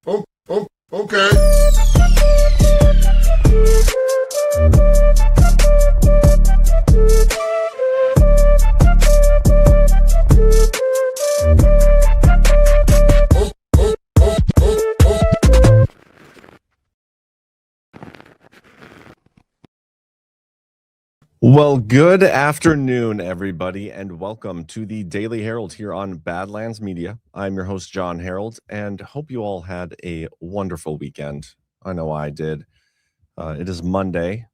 Okay. Well, good afternoon, everybody, and welcome to the Daily Herold here on Badlands Media. I'm your host, Jon Herold, and hope you all had a wonderful weekend. I know I did. It is Monday,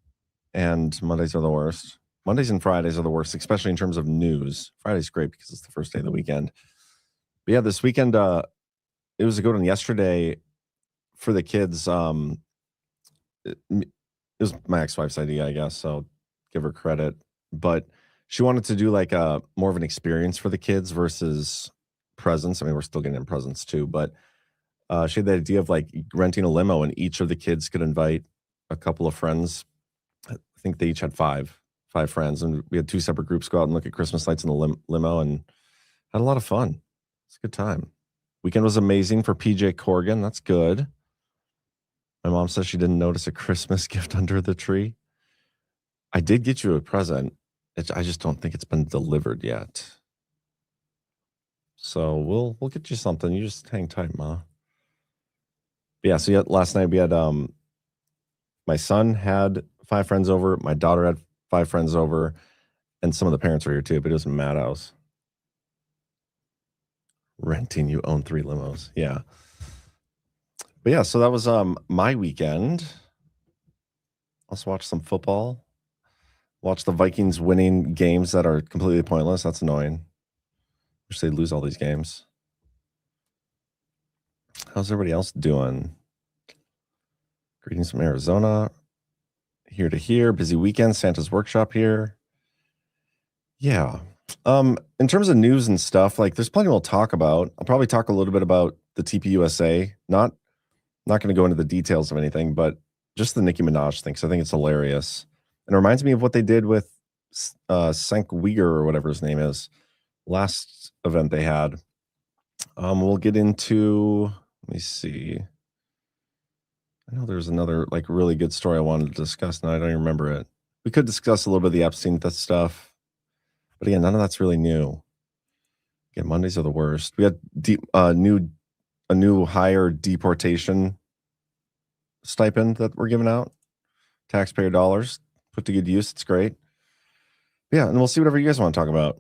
and Mondays are the worst. Mondays and Fridays are the worst, especially in terms of news. Friday's great because it's the first day of the weekend. But yeah, this weekend, it was a good one. Yesterday, for the kids, it was my ex-wife's idea, I guess, so give her credit. But she wanted to do like a more of an experience for the kids versus presents. I mean, we're still getting them presents too, but she had the idea of like renting a limo, and each of the kids could invite a couple of friends. I think they each had five friends, and we had two separate groups go out and look at Christmas lights in the limo, and had a lot of fun. It's a good time. Weekend was amazing for PJ Corrigan. That's good. My mom says she didn't notice a Christmas gift under the tree. I did get you a present. I just don't think it's been delivered yet. So we'll get you something. You just hang tight, Ma. But yeah, so last night we had my son had 5 friends over, my daughter had 5 friends over, and some of the parents were here too, but it was a madhouse. Renting, you own 3 limos. Yeah. But yeah, so that was my weekend. Also watched some football. Watch the Vikings winning games that are completely pointless. That's annoying. Wish they'd lose all these games. How's everybody else doing? Greetings from Arizona. Here to here. Busy weekend. Santa's workshop here. Yeah. In terms of news and stuff, like there's plenty we'll talk about. I'll probably talk a little bit about the TPUSA. Not going to go into the details of anything, but just the Nicki Minaj thing, because I think it's hilarious. And it reminds me of what they did with Cenk Uyghur or whatever his name is. Last event they had. We'll get into, let me see. I know there's another like really good story I wanted to discuss. Now I don't even remember it. We could discuss a little bit of the Epstein stuff. But again, none of that's really new. Again, Mondays are the worst. We had a new higher deportation stipend that we're giving out. Taxpayer dollars put to good use. It's great. Yeah, and we'll see whatever you guys want to talk about.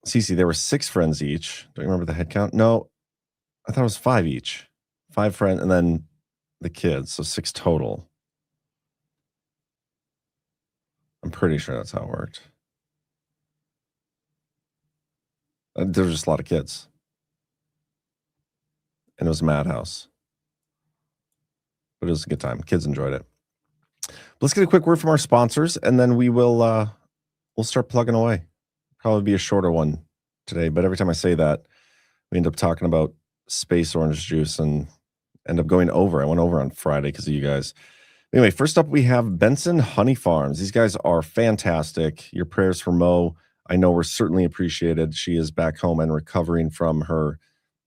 Cece, there were 6 friends each. Don't you remember the head count? No, I thought it was 5 each. 5 friends, and then the kids, so 6 total. I'm pretty sure that's how it worked. There was just a lot of kids. And it was a madhouse. But it was a good time. Kids enjoyed it. But let's get a quick word from our sponsors, and then we'll start plugging away. Probably be a shorter one today, but every time I say that, we end up talking about space orange juice and end up going over. I went over on Friday because of you guys. Anyway, first up, we have Benson Honey Farms. These guys are fantastic. Your prayers for Mo, I know, were certainly appreciated. She is back home and recovering from her,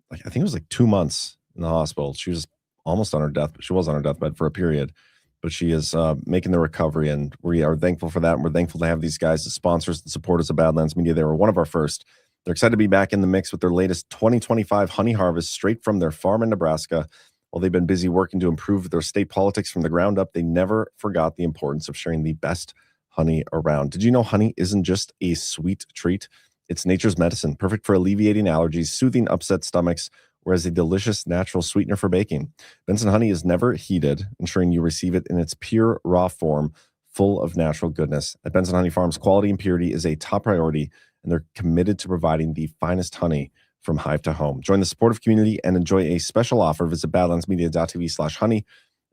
I think it was like 2 months in the hospital. She was almost on her death, but she was on her deathbed for a period. But she is making the recovery, and we are thankful for that. And we're thankful to have these guys as sponsors and supporters of Badlands Media. They were one of our first. They're excited to be back in the mix with their latest 2025 honey harvest straight from their farm in Nebraska. While they've been busy working to improve their state politics from the ground up, they never forgot the importance of sharing the best honey around. Did you know honey isn't just a sweet treat? It's nature's medicine, perfect for alleviating allergies, soothing upset stomachs, or as a delicious natural sweetener for baking. Benson honey is never heated, ensuring you receive it in its pure, raw form, full of natural goodness. At Benson Honey Farms, quality and purity is a top priority, and they're committed to providing the finest honey from hive to home. Join the supportive community and enjoy a special offer. Visit badlandsmedia.tv/honey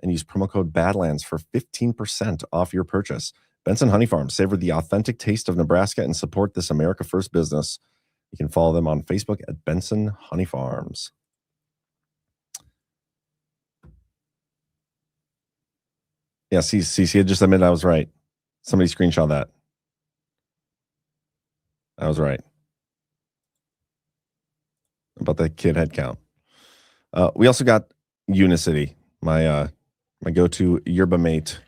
and use promo code Badlands for 15% off your purchase. Benson Honey Farms, savor the authentic taste of Nebraska and support this America First business. You can follow them on Facebook at Benson Honey Farms. Yeah, CC had just admitted I was right. Somebody screenshot that. I was right about the kid head count. We also got Unicity, my go-to yerba mate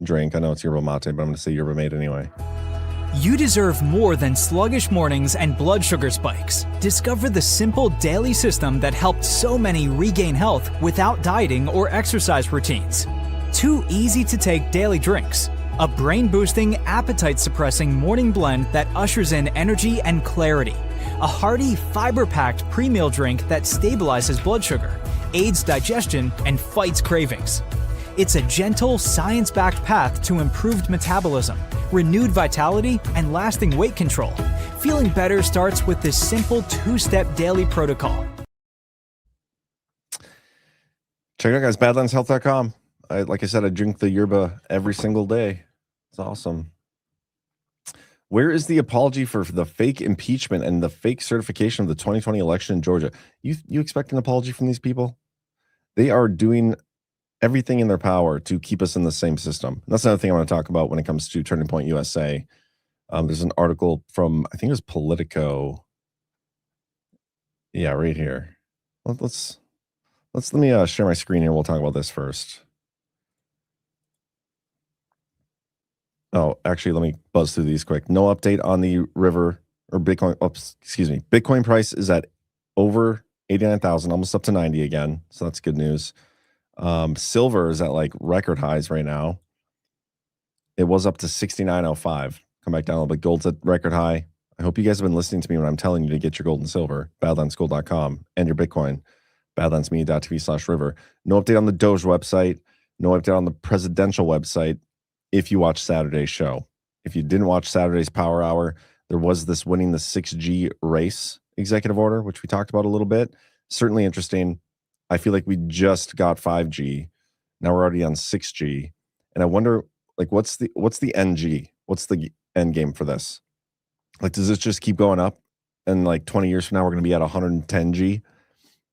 drink. I know it's yerba mate, but I'm going to say yerba mate anyway. You deserve more than sluggish mornings and blood sugar spikes. Discover the simple daily system that helped so many regain health without dieting or exercise routines. 2 easy-to-take daily drinks. A brain-boosting, appetite-suppressing morning blend that ushers in energy and clarity. A hearty, fiber-packed pre-meal drink that stabilizes blood sugar, aids digestion, and fights cravings. It's a gentle, science-backed path to improved metabolism, renewed vitality, and lasting weight control. Feeling better starts with this simple 2-step daily protocol. Check it out, guys. Badlandshealth.com. Like I said, I drink the yerba every single day. It's awesome. Where is the apology for the fake impeachment and the fake certification of the 2020 election in Georgia? You expect an apology from these people? They are doing everything in their power to keep us in the same system. That's another thing I want to talk about when it comes to Turning Point USA. There's an article from, I think it was Politico. Yeah, right here. Let me share my screen here. We'll talk about this first. Oh, actually, let me buzz through these quick. No update on the river or Bitcoin. Oops, excuse me. Bitcoin price is at over 89,000, almost up to 90 again. So that's good news. Silver is at like record highs right now. It was up to 69.05. Come back down a little bit. Gold's at record high. I hope you guys have been listening to me when I'm telling you to get your gold and silver. Badlandsgold.com and your Bitcoin. Badlandsmedia.tv/river. No update on the Doge website. No update on the presidential website. If you watch Saturday's show. If you didn't watch Saturday's Power Hour, there was this winning the 6G race executive order, which we talked about a little bit. Certainly interesting. I feel like we just got 5G. Now we're already on 6G. And I wonder, like, what's the NG? What's the end game for this? Like, does this just keep going up? And like 20 years from now, we're going to be at 110G?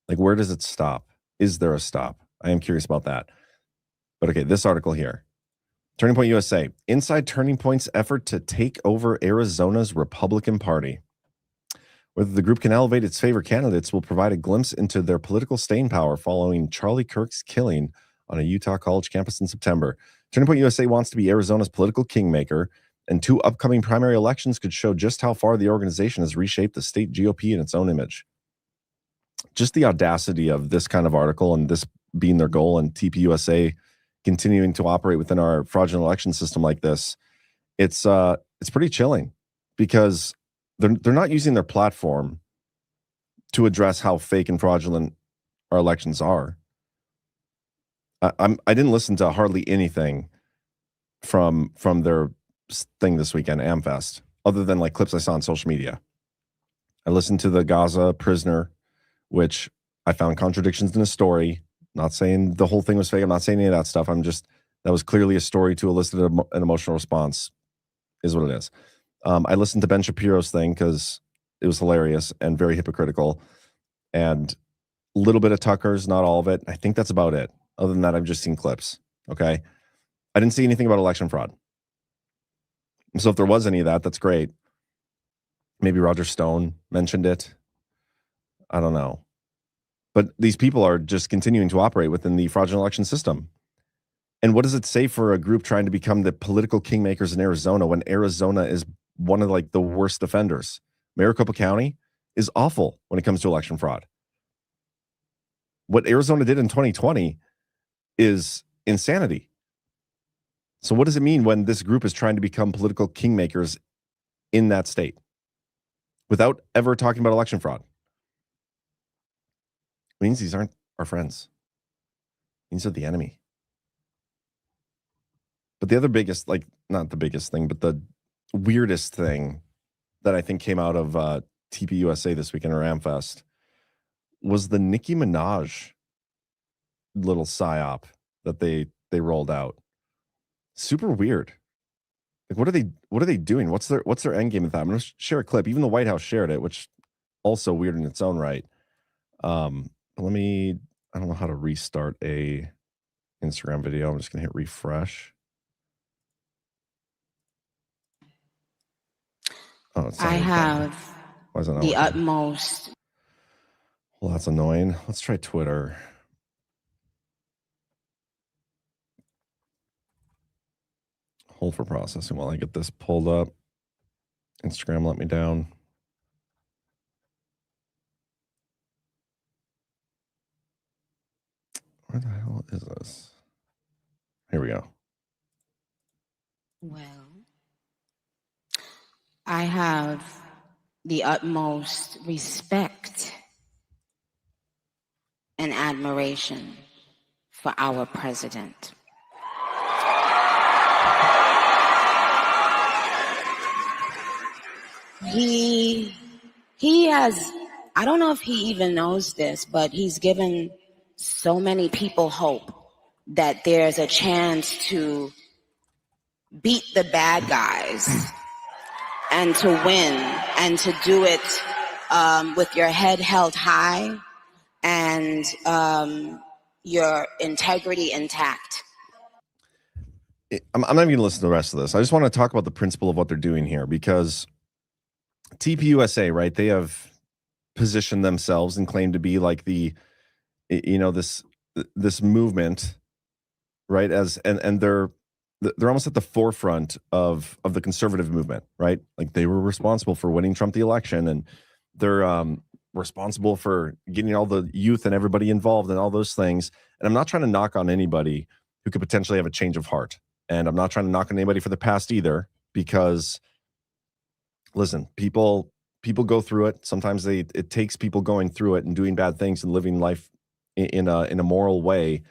Like, where does it stop? Is there a stop? I am curious about that. But okay, this article here. Turning Point USA. Inside Turning Point's effort to take over Arizona's Republican Party. Whether the group can elevate its favorite candidates will provide a glimpse into their political staying power following Charlie Kirk's killing on a Utah college campus in September. Turning Point USA wants to be Arizona's political kingmaker, and 2 upcoming primary elections could show just how far the organization has reshaped the state GOP in its own image. Just the audacity of this kind of article and this being their goal, and TPUSA continuing to operate within our fraudulent election system like this, it's pretty chilling, because they're not using their platform to address how fake and fraudulent our elections are. I didn't listen to hardly anything from their thing this weekend, AmFest, other than like clips I saw on social media. I listened to the Gaza prisoner, which I found contradictions in a story. Not saying the whole thing was fake. I'm not saying any of that stuff. That was clearly a story to elicit an emotional response, is what it is. I listened to Ben Shapiro's thing because it was hilarious and very hypocritical, and a little bit of Tucker's, not all of it. I think that's about it. Other than that, I've just seen clips. Okay. I didn't see anything about election fraud. So if there was any of that, that's great. Maybe Roger Stone mentioned it. I don't know. But these people are just continuing to operate within the fraudulent election system. And what does it say for a group trying to become the political kingmakers in Arizona when Arizona is one of like the worst offenders? Maricopa County is awful when it comes to election fraud. What Arizona did in 2020 is insanity. So what does it mean when this group is trying to become political kingmakers in that state without ever talking about election fraud? It means these aren't our friends. These are the enemy. But the other biggest, like, not the biggest thing, but the weirdest thing that I think came out of TPUSA this weekend, or AmFest, was the Nicki Minaj little psyop that they rolled out. Super weird. Like, what are they doing? What's their end game with that? I'm going to share a clip. Even the White House shared it, which also weird in its own right. I don't know how to restart a Instagram video. I'm just going to hit refresh. Oh, I have the utmost. Well, that's annoying. Let's try Twitter. Hold for processing while I get this pulled up. Instagram let me down. Where the hell is this? Here we go. Well, I have the utmost respect and admiration for our president. He has, I don't know if he even knows this, but he's given so many people hope that there's a chance to beat the bad guys and to win and to do it with your head held high and your integrity intact. I'm not even going to listen to the rest of this. I just want to talk about the principle of what they're doing here, because TPUSA, right? They have positioned themselves and claim to be like the, this movement, right? And they're almost at the forefront of the conservative movement, right? Like they were responsible for winning Trump the election, and they're responsible for getting all the youth and everybody involved and all those things. And I'm not trying to knock on anybody who could potentially have a change of heart. And I'm not trying to knock on anybody for the past either, because listen, people go through it. Sometimes it takes people going through it and doing bad things and living life in a moral way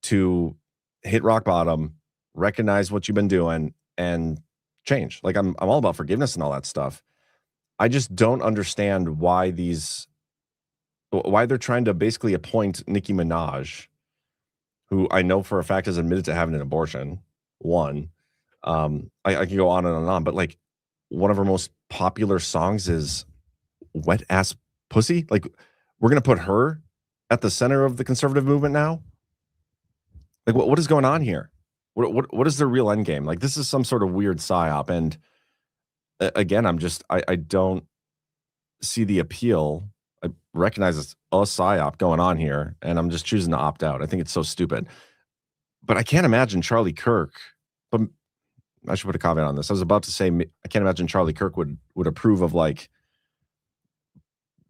to hit rock bottom, recognize what you've been doing, and change. Like I'm all about forgiveness and all that stuff. I just don't understand why they're trying to basically appoint Nicki Minaj, who I know for a fact has admitted to having an abortion. One, I can go on and on, but like one of her most popular songs is "Wet Ass Pussy." Like we're gonna put her at the center of the conservative movement now. Like what is going on here? What is the real end game? Like this is some sort of weird psyop, and again, I don't see the appeal. I recognize it's a psyop going on here, and I'm just choosing to opt out. I think it's so stupid. But I can't imagine Charlie Kirk. But I should put a caveat on this. I was about to say I can't imagine Charlie Kirk would approve of like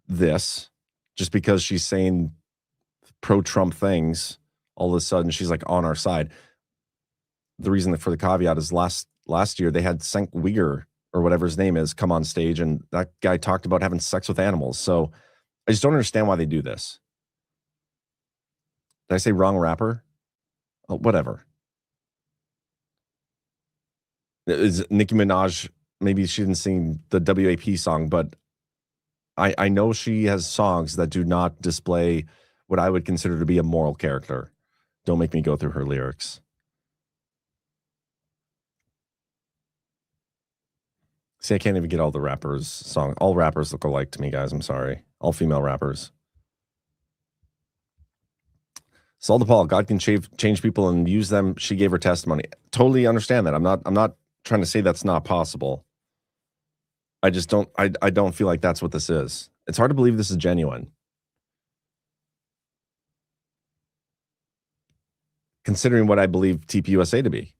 this, just because she's saying pro-Trump things. All of a sudden, she's like on our side. The reason for the caveat is last year they had Cenk Uyghur, or whatever his name is, come on stage, and that guy talked about having sex with animals. So I just don't understand why they do this. Did I say wrong rapper? Oh, whatever. Is Nicki Minaj, maybe she didn't sing the WAP song, but I know she has songs that do not display what I would consider to be a moral character. Don't make me go through her lyrics. See, I can't even get all the rappers' song. All rappers look alike to me, guys. I'm sorry. All female rappers. Saul DePaul, God can change people and use them. She gave her testimony. Totally understand that. I'm not trying to say that's not possible. I just don't. I don't feel like that's what this is. It's hard to believe this is genuine, considering what I believe TPUSA to be.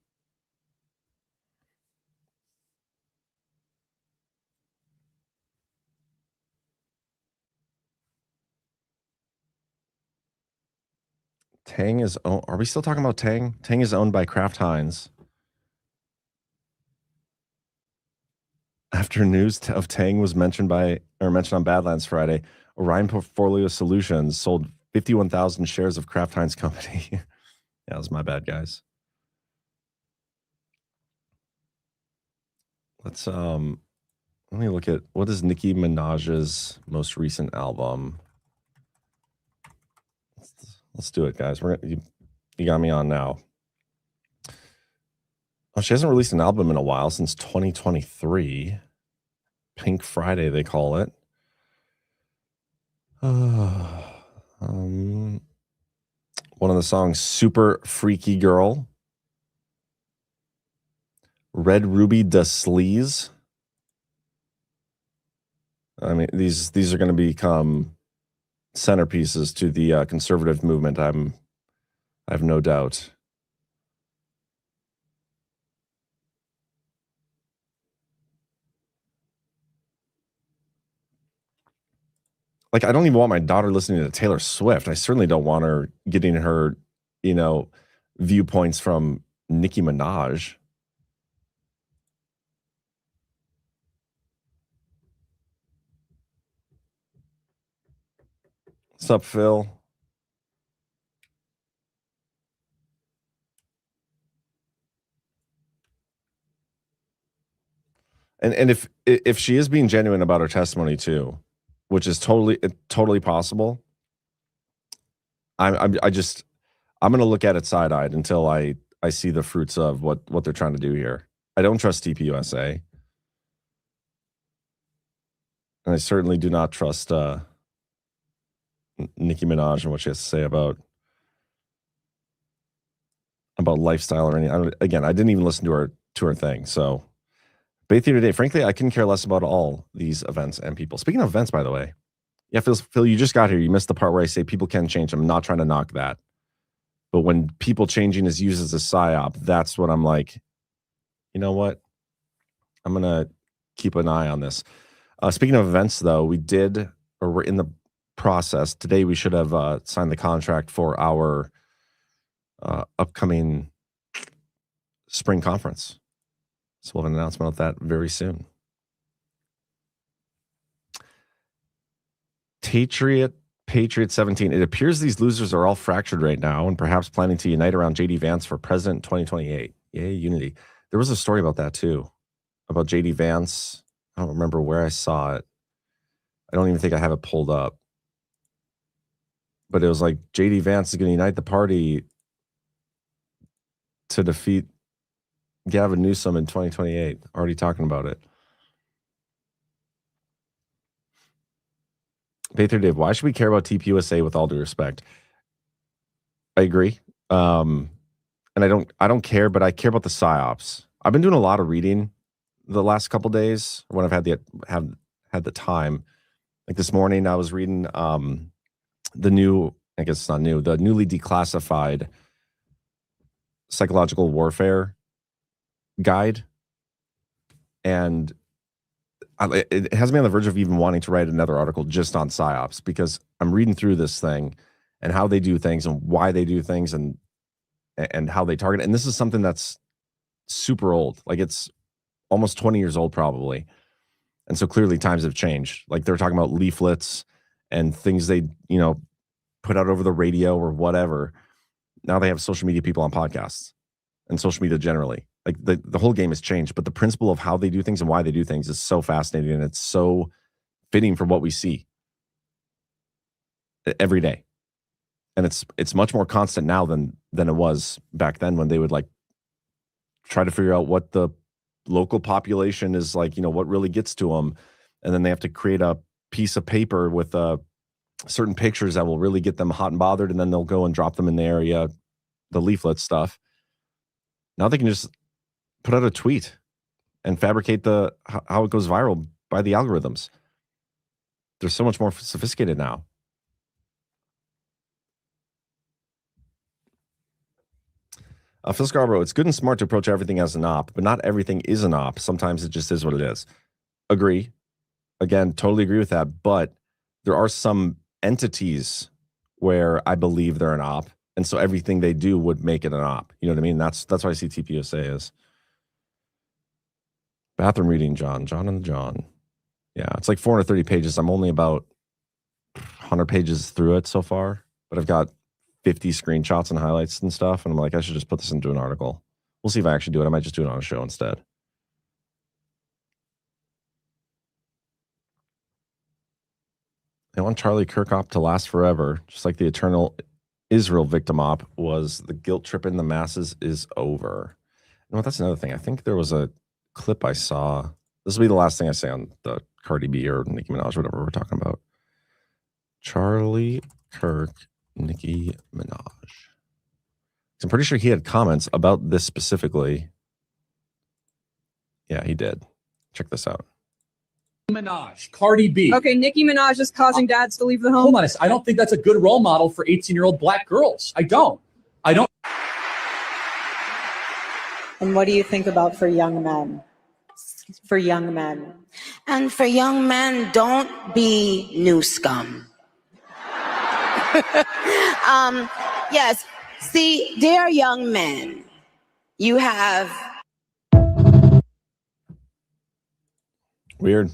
Tang is owned. Are we still talking about Tang? Tang is owned by Kraft Heinz. After news of Tang was mentioned on Badlands Friday, Orion Portfolio Solutions sold 51,000 shares of Kraft Heinz Company. Yeah, that was my bad, guys. Let's let me look at what is Nicki Minaj's most recent album. Let's do it, guys. You got me on now. Oh, she hasn't released an album in a while, since 2023. Pink Friday, they call it. One of the songs, Super Freaky Girl. Red Ruby Da Sleaze. I mean, these are going to become centerpieces to the conservative movement. I have no doubt. like, I don't even want my daughter listening to Taylor Swift. I certainly don't want her getting her, viewpoints from Nicki Minaj. What's up, Phil? And if she is being genuine about her testimony too, which is totally possible, I'm going to look at it side-eyed until I see the fruits of what they're trying to do here. I don't trust TPUSA, and I certainly do not trust Nicki Minaj and what she has to say about lifestyle or anything. Again, I didn't even listen to her thing. So, Bathe here today. Frankly, I couldn't care less about all these events and people. Speaking of events, by the way, yeah, Phil, you just got here. You missed the part where I say people can change. I'm not trying to knock that. But when people changing is used as a psyop, that's what I'm like, you know what? I'm going to keep an eye on this. Speaking of events, though, we're in the process. Today, we should have signed the contract for our upcoming spring conference. So we'll have an announcement of that very soon. Patriot 17. It appears these losers are all fractured right now and perhaps planning to unite around JD Vance for president 2028. Yay, unity. There was a story about that too, about JD Vance. I don't remember where I saw it. I don't even think I have it pulled up. But it was like JD Vance is going to unite the party to defeat Gavin Newsom in 2028. Already talking about it. Pather Dave, why should we care about TPUSA with all due respect? I agree. And I don't care, but I care about the psyops. I've been doing a lot of reading the last couple days when I've had the time. Like this morning, I was reading the new, I guess it's not new, the newly declassified psychological warfare guide. And it has me on the verge of even wanting to write another article just on psyops, because I'm reading through this thing and how they do things and why they do things and how they target. And this is something that's super old. Like it's almost 20 years old probably. And so clearly times have changed. Like they're talking about leaflets and things they, put out over the radio or whatever. Now they have social media people on podcasts and social media generally. Like the whole game has changed, but the principle of how they do things and why they do things is so fascinating, and it's so fitting for what we see every day. And it's much more constant now than it was back then, when they would like try to figure out what the local population is like, what really gets to them. And then they have to create a piece of paper with certain pictures that will really get them hot and bothered. And then they'll go and drop them in the area, the leaflet stuff. Now they can just put out a tweet and fabricate how it goes viral by the algorithms. They're so much more sophisticated now. Phil Scarborough, it's good and smart to approach everything as an op, but not everything is an op. Sometimes it just is what it is. Agree. Again, totally agree with that. But there are some entities where I believe they're an op, and so everything they do would make it an op. You know what I mean? That's why I see TPUSA as bathroom reading. John and John. Yeah, it's like 430 pages. I'm only about 100 pages through it so far, but I've got 50 screenshots and highlights and stuff. And I'm like, I should just put this into an article. We'll see if I actually do it. I might just do it on a show instead. They want Charlie Kirkhope to last forever, just like the eternal Israel victim op was. The guilt trip in the masses is over. You know, that's another thing. I think there was a clip I saw. This will be the last thing I say on the Cardi B or Nicki Minaj, whatever we're talking about. Charlie Kirk, Nicki Minaj. I'm pretty sure he had comments about this specifically. Yeah, he did. Check this out. Minaj, Cardi B. Okay, Nicki Minaj is causing dads to leave the home. Hold on, I don't think that's a good role model for 18-year-old black girls. I don't. And what do you think about for young men? For young men. And for young men, don't be new scum. Yes. See, dear young men, you have... Weird.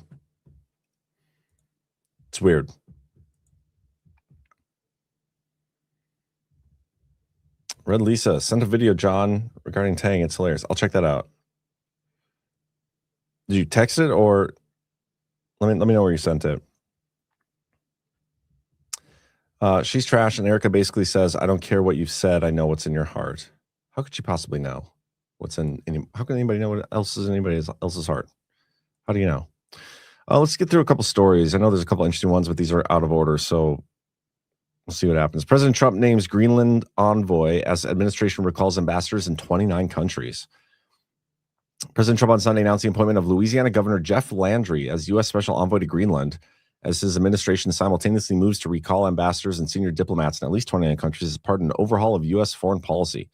It's weird. Red Lisa sent a video, John, regarding Tang. It's hilarious. I'll check that out. Did you text it, or let me know where you sent it? She's trash, and Erica basically says, "I don't care what you've said. I know what's in your heart." How could she possibly know what's in any? How can anybody know what else is in anybody else's heart? How do you know? Let's get through a couple stories. I know there's a couple interesting ones, but these are out of order, so we'll see what happens. President Trump names Greenland envoy as administration recalls ambassadors in 29 countries. President Trump on Sunday announced the appointment of Louisiana Governor Jeff Landry as U.S. Special Envoy to Greenland, as his administration simultaneously moves to recall ambassadors and senior diplomats in at least 29 countries as part of an overhaul of U.S. foreign policy.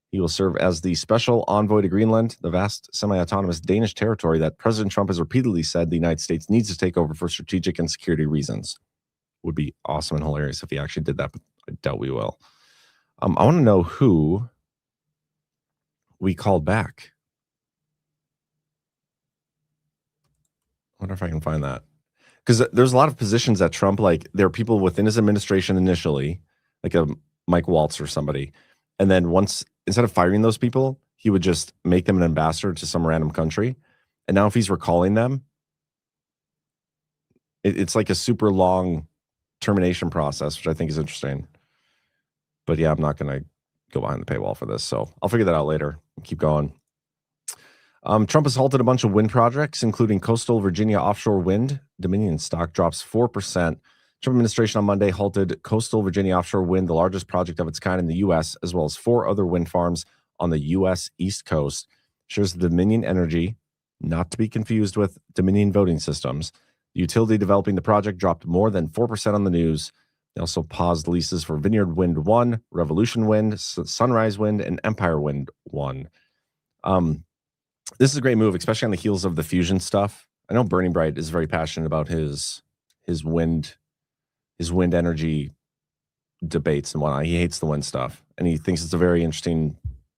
He will serve as the Special Envoy to Greenland, the vast semi-autonomous Danish territory that President Trump has repeatedly said the United States needs to take over for strategic and security reasons. Would be awesome and hilarious if he actually did that, but I doubt we will. I want to know who we called back. I wonder if I can find that. Because there's a lot of positions that Trump, like, there are people within his administration initially, like a Mike Waltz or somebody. And then once, instead of firing those people, he would just make them an ambassador to some random country. And now if he's recalling them, it's like a super long termination process, which I think is interesting. But yeah, I'm not going to go behind the paywall for this. So I'll figure that out later. Keep going. Trump has halted a bunch of wind projects, including coastal Virginia offshore wind. Dominion stock drops 4%. Trump administration on Monday halted coastal Virginia offshore wind, the largest project of its kind in the U.S., as well as 4 other wind farms on the U.S. East Coast. Shares of Dominion Energy, not to be confused with Dominion Voting Systems. The utility developing the project dropped more than 4% on the news. They also paused leases for Vineyard Wind 1, Revolution Wind, Sunrise Wind, and Empire Wind 1. This is a great move, especially on the heels of the fusion stuff. I know Bernie Bright is very passionate about his wind energy debates and whatnot. He hates the wind stuff, and he thinks it's a very interesting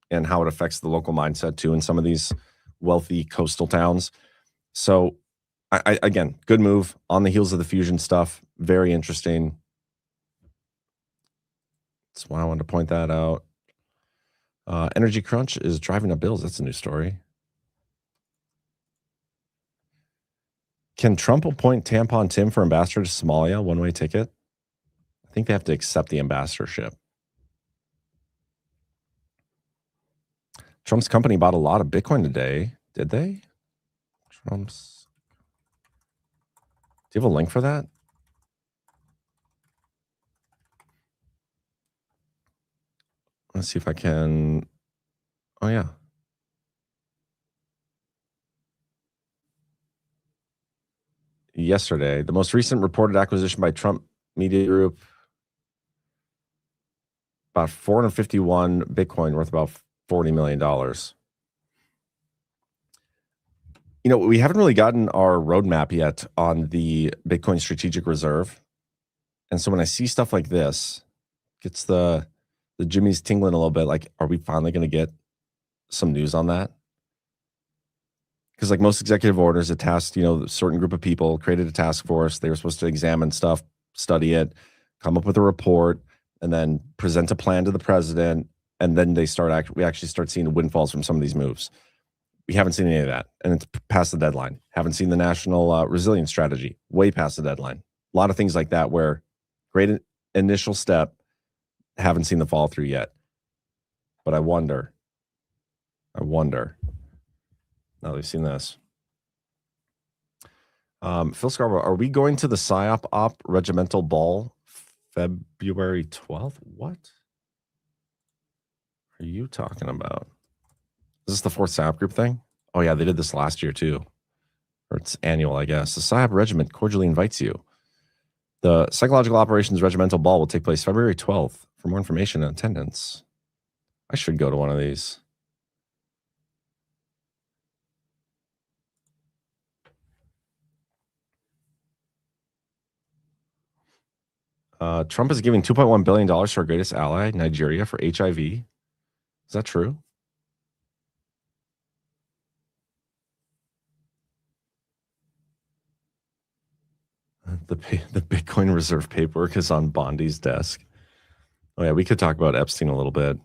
and how it affects the local mindset too in some of these wealthy coastal towns. So, I again, good move on the heels of the fusion stuff. Very interesting. That's why I wanted to point that out. Energy crunch is driving up bills. That's a new story. Can Trump appoint Tampon Tim for ambassador to Somalia? One-way ticket? I think they have to accept the ambassadorship. Trump's company bought a lot of Bitcoin today. Did they? Trump's. Do you have a link for that? Let's see if I can. Oh, yeah. Yesterday, the most recent reported acquisition by Trump Media Group, about 451 Bitcoin worth about $40 million. You know, we haven't really gotten our roadmap yet on the Bitcoin Strategic Reserve. And so when I see stuff like this, gets the jimmies tingling a little bit, like, are we finally going to get some news on that? Because like most executive orders, it tasked, a certain group of people, created a task force. They were supposed to examine stuff, study it, come up with a report, and then present a plan to the president. And then we actually start seeing windfalls from some of these moves. We haven't seen any of that. And it's past the deadline. Haven't seen the national resilience strategy, way past the deadline. A lot of things like that where great initial step, haven't seen the follow through yet. But I wonder. Now they've seen this. Phil Scarborough, are we going to the psyop op regimental ball February 12th? What are you talking about? Is this the 4th psyop group thing? Oh yeah, they did this last year too. Or it's annual, I guess. The psyop regiment cordially invites you. The psychological operations regimental ball will take place February 12th. For more information and attendance, I should go to one of these. Trump is giving $2.1 billion to our greatest ally, Nigeria, for HIV. Is that true? The Bitcoin reserve paperwork is on Bondi's desk. Oh, yeah, we could talk about Epstein a little bit.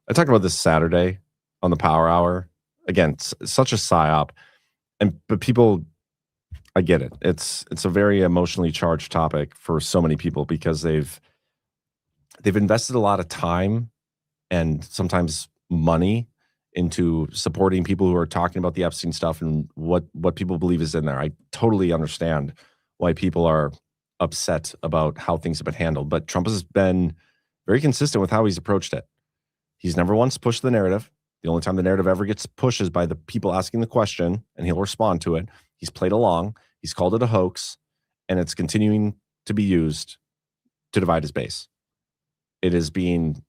I talked about this Saturday on the Power Hour. Again, such a psyop. But people, I get it. It's a very emotionally charged topic for so many people because they've invested a lot of time and sometimes money into supporting people who are talking about the Epstein stuff and what people believe is in there. I totally understand why people are upset about how things have been handled. But Trump has been very consistent with how he's approached it. He's never once pushed the narrative. The only time the narrative ever gets pushed is by the people asking the question, and he'll respond to it. He's played along. He's called it a hoax, and it's continuing to be used to divide his base. It is being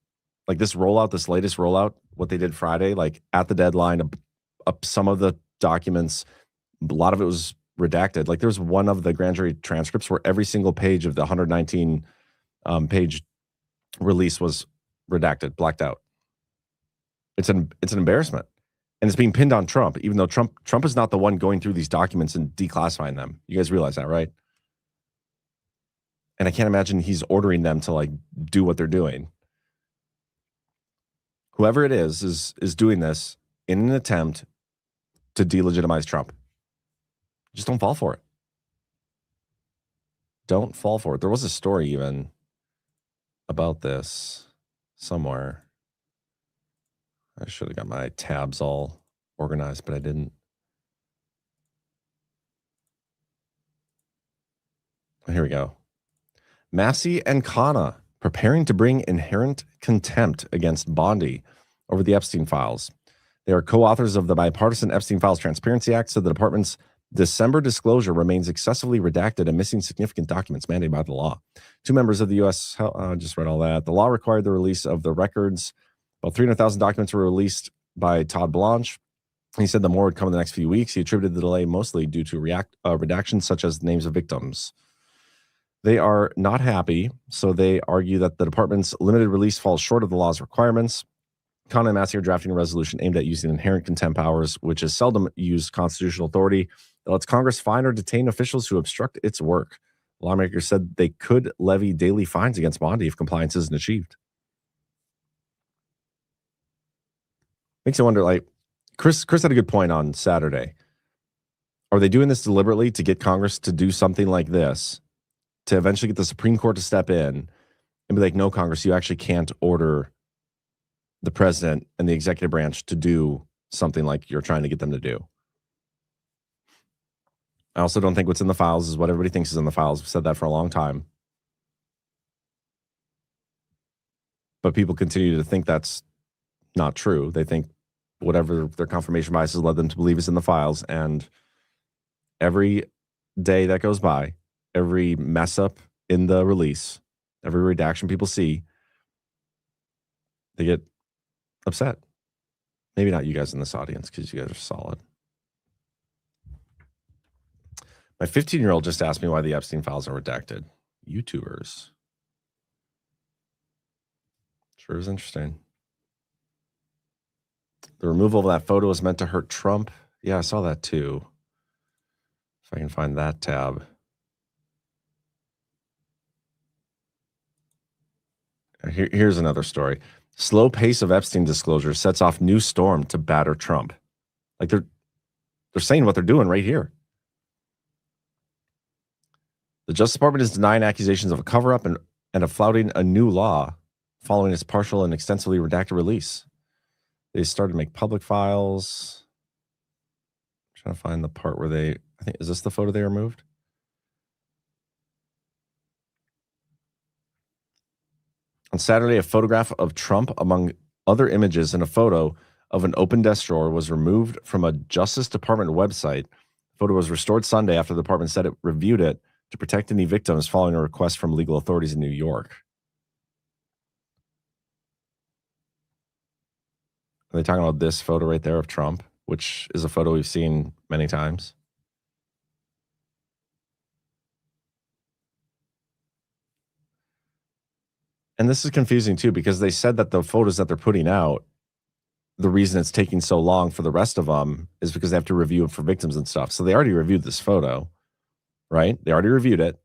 like this latest rollout, what they did Friday, like at the deadline, some of the documents, a lot of it was redacted. Like there's one of the grand jury transcripts where every single page of the 119 page release was redacted, blacked out. It's an embarrassment, and it's being pinned on Trump, even though Trump is not the one going through these documents and declassifying them. You guys realize that, right? And I can't imagine he's ordering them to like do what they're doing. Whoever it is doing this in an attempt to delegitimize Trump. Just don't fall for it. Don't fall for it. There was a story even about this somewhere. I should have got my tabs all organized, but I didn't. Here we go. Massey and Khanna preparing to bring inherent contempt against Bondi over the Epstein files. They are co-authors of the bipartisan Epstein Files Transparency Act, so the department's December disclosure remains excessively redacted and missing significant documents mandated by the law. Two members of the U.S. Just read all that. The law required the release of the records. About 300,000 documents were released by Todd Blanche. He said the more would come in the next few weeks. He attributed the delay mostly due to redactions such as names of victims. They are not happy, so they argue that the department's limited release falls short of the law's requirements. Khanna and Massey are drafting a resolution aimed at using inherent contempt powers, which is seldom used constitutional authority that lets Congress fine or detain officials who obstruct its work. Lawmakers said they could levy daily fines against Bondi if compliance isn't achieved. Makes you wonder, like, Chris had a good point on Saturday. Are they doing this deliberately to get Congress to do something like this, to eventually get the Supreme Court to step in and be like, no, Congress, you actually can't order the president and the executive branch to do something like you're trying to get them to do? I also don't think what's in the files is what everybody thinks is in the files. I've said that for a long time. But people continue to think that's not true. They think whatever their confirmation biases led them to believe is in the files. And every day that goes by, every mess up in the release, every redaction people see, they get upset. Maybe not you guys in this audience because you guys are solid. My 15-year-old just asked me why the Epstein files are redacted. YouTubers. Sure is interesting. The removal of that photo is meant to hurt Trump. Yeah, I saw that too. If I can find that tab. Here's another story. Slow pace of Epstein disclosure sets off new storm to batter Trump. Like they're saying what they're doing right here. The Justice Department is denying accusations of a cover-up and of flouting a new law following its partial and extensively redacted release. They started to make public files. I'm trying to find the part where they, I think, is this the photo they removed? On Saturday, a photograph of Trump among other images and a photo of an open desk drawer was removed from a Justice Department website. The photo was restored Sunday after the department said it reviewed it to protect any victims following a request from legal authorities in New York. Are they talking about this photo right there of Trump, which is a photo we've seen many times? And this is confusing too, because they said that the photos that they're putting out, the reason it's taking so long for the rest of them is because they have to review it for victims and stuff. So they already reviewed this photo, right? They already reviewed it,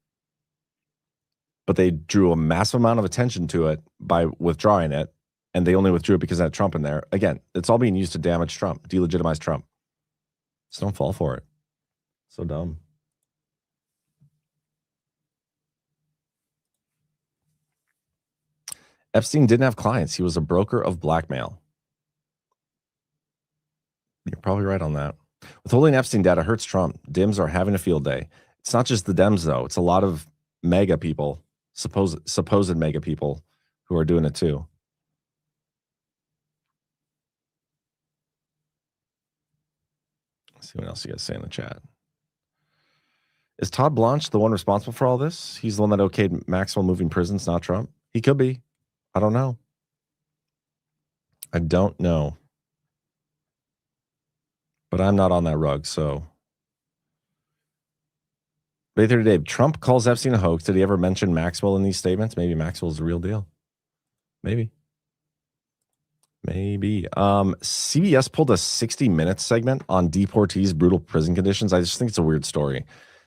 but they drew a massive amount of attention to it by withdrawing it. And they only withdrew it because it had Trump in there. Again, it's all being used to damage Trump, delegitimize Trump. So don't fall for it. So dumb. Epstein didn't have clients. He was a broker of blackmail. You're probably right on that. Withholding Epstein data hurts Trump. Dems are having a field day. It's not just the Dems, though. It's a lot of mega people, supposed mega people, who are doing it too. Let's see what else you guys say in the chat. Is Todd Blanche the one responsible for all this? He's the one that okayed Maxwell moving prisons, not Trump? He could be. I don't know. I don't know. But I'm not on that rug, so. Later today, Trump calls Epstein a hoax. Did he ever mention Maxwell in these statements? Maybe Maxwell's the real deal. Maybe. CBS pulled a 60-minute segment on deportees' brutal prison conditions. I just think it's a weird story.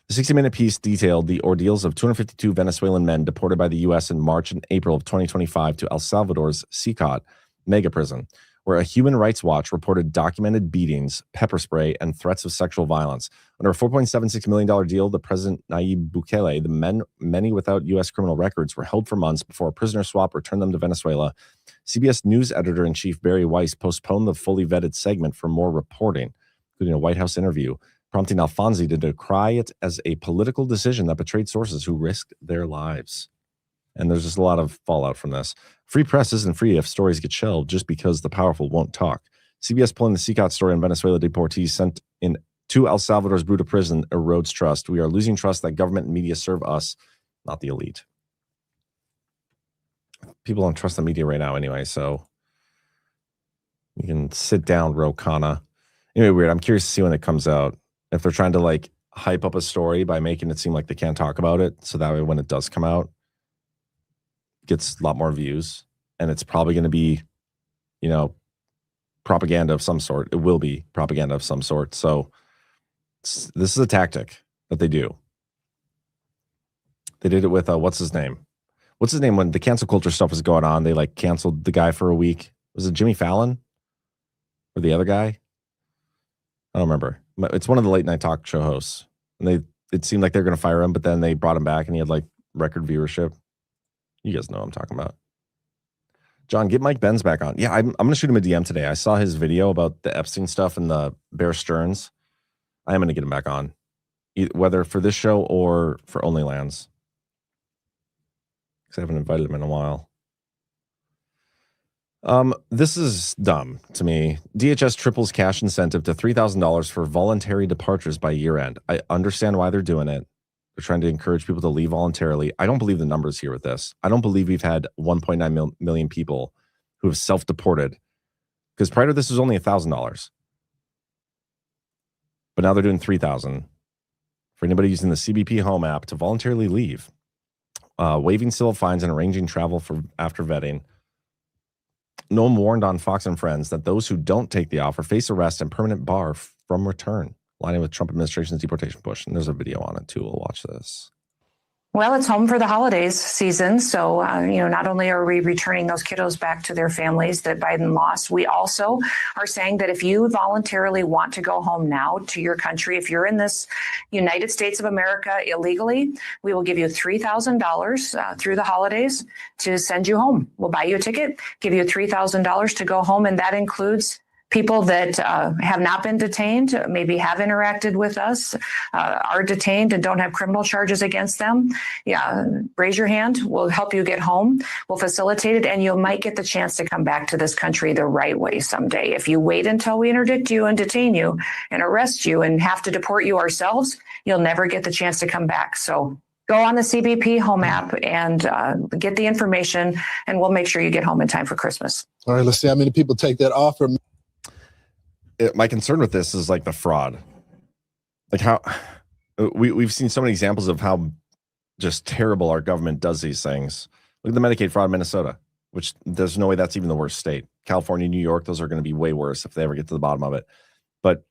The 60-minute piece detailed the ordeals of 252 Venezuelan men deported by the U.S. in March and April of 2025 to El Salvador's Psyop mega prison, where a Human Rights Watch reported documented beatings, pepper spray, and threats of sexual violence. Under a $4.76 million deal, the President Nayib Bukele, the many without U.S. criminal records, were held for months before a prisoner swap returned them to Venezuela. CBS News editor-in-chief Barry Weiss postponed the fully vetted segment for more reporting, including a White House interview, prompting Alfonsi to decry it as a political decision that betrayed sources who risked their lives. And there's just a lot of fallout from this. Free press isn't free if stories get shelved just because the powerful won't talk. CBS pulling the Psyop story on Venezuela deportees sent in to El Salvador's brutal prison erodes trust. We are losing trust that government and media serve us, not the elite. People don't trust the media right now anyway, so you can sit down, Rokana. Anyway, weird. I'm curious to see when it comes out. If they're trying to like hype up a story by making it seem like they can't talk about it, so that way when it does come out, it gets a lot more views, and it's probably going to be, you know, propaganda of some sort. It will be propaganda of some sort. So this is a tactic that they do. They did it with what's his name when the cancel culture stuff was going on? They like canceled the guy for a week. Was it Jimmy Fallon or the other guy? I don't remember. It's one of the late night talk show hosts, and it seemed like they're going to fire him, but then they brought him back, and he had like record viewership. You guys know what I'm talking about. John, get Mike Benz back on. Yeah, I'm going to shoot him a DM today. I saw his video about the Epstein stuff and the Bear Stearns. I am going to get him back on, whether for this show or for OnlyLands, because I haven't invited him in a while. This is dumb to me. DHS triples cash incentive to $3,000 for voluntary departures by year end. I understand why they're doing it. They're trying to encourage people to leave voluntarily. I don't believe the numbers here with this. I don't believe we've had 1.9 million people who have self-deported, because prior to this was only $1,000. But now they're doing $3,000 for anybody using the CBP Home app to voluntarily leave, waiving civil fines and arranging travel for after vetting. Noam warned on Fox and Friends that those who don't take the offer face arrest and permanent bar from return, aligning with Trump administration's deportation push. And there's a video on it too. We'll watch this. Well, it's home for the holidays season. So, not only are we returning those kiddos back to their families that Biden lost, we also are saying that if you voluntarily want to go home now to your country, if you're in this United States of America illegally, we will give you $3,000 through the holidays to send you home. We'll buy you a ticket, give you $3,000 to go home, and that includes people that have not been detained, maybe have interacted with us, are detained and don't have criminal charges against them. Yeah, raise your hand. We'll help you get home. We'll facilitate it, and you might get the chance to come back to this country the right way someday. If you wait until we interdict you and detain you and arrest you and have to deport you ourselves, you'll never get the chance to come back. So go on the CBP Home app and get the information, and we'll make sure you get home in time for Christmas. All right, let's see how many people take that offer. My concern with this is like the fraud, like how we've seen so many examples of how just terrible our government does these things. Look at the Medicaid fraud in Minnesota, which there's no way that's even the worst state. California, New York, those are going to be way worse if they ever get to the bottom of it. But